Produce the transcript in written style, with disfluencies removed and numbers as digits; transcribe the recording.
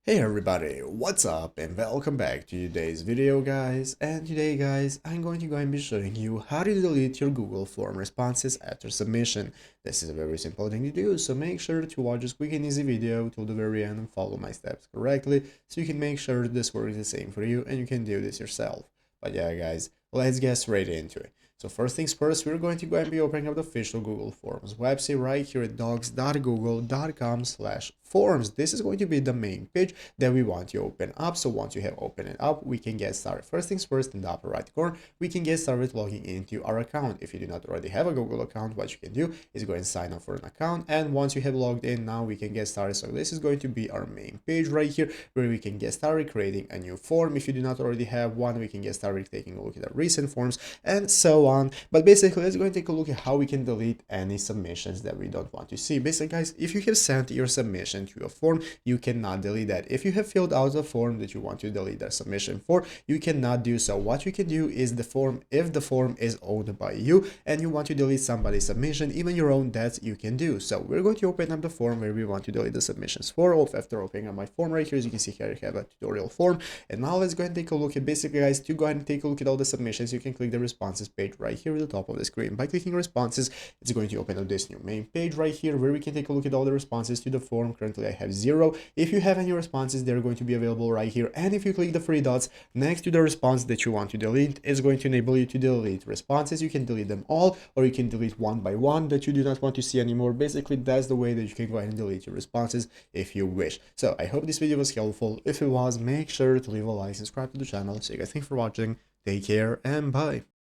Hey everybody, what's up and welcome back to today's video guys. And today guys, I'm going to go and be showing you how to delete your Google form responses after submission. This is a very simple thing to do, so make sure to watch this quick and easy video till the very end and follow my steps correctly so you can make sure this works the same for you and you can do this yourself. But yeah guys, let's get straight into it. So first things first, we're going to go and be opening up the official Google Forms website right here at docs.google.com/forms. This is going to be the main page that we want to open up. So once you have opened it up, we can get started. First things first, in the upper right corner, we can get started logging into our account. If you do not already have a Google account, what you can do is go and sign up for an account. And once you have logged in, now we can get started. So this is going to be our main page right here where we can get started creating a new form. If you do not already have one, we can get started taking a look at our recent forms and so on. But basically, let's go and take a look at how we can delete any submissions that we don't want to see. Basically, guys, if you have sent your submission to a form, you cannot delete that. If you have filled out a form that you want to delete that submission for, you cannot do so. What you can do is the form, if the form is owned by you and you want to delete somebody's submission, even your own, that you can do. So we're going to open up the form where we want to delete the submissions for. After opening up my form right here, as you can see here, I have a tutorial form. And now let's go and take a look at, basically guys, to go ahead and take a look at all the submissions, you can click the responses page right here at the top of the screen. By clicking responses, it's going to open up this new main page right here where we can take a look at all the responses to the form. Currently I have 0. If you have any responses, they're going to be available right here. And if you click the 3 dots next to the response that you want to delete, it's going to enable you to delete responses. You can delete them all, or you can delete one by one that you do not want to see anymore. Basically, that's the way that you can go ahead and delete your responses if you wish. So I hope this video was helpful. If it was, make sure to leave a like, subscribe to the channel. So you guys, thanks for watching, take care, and bye.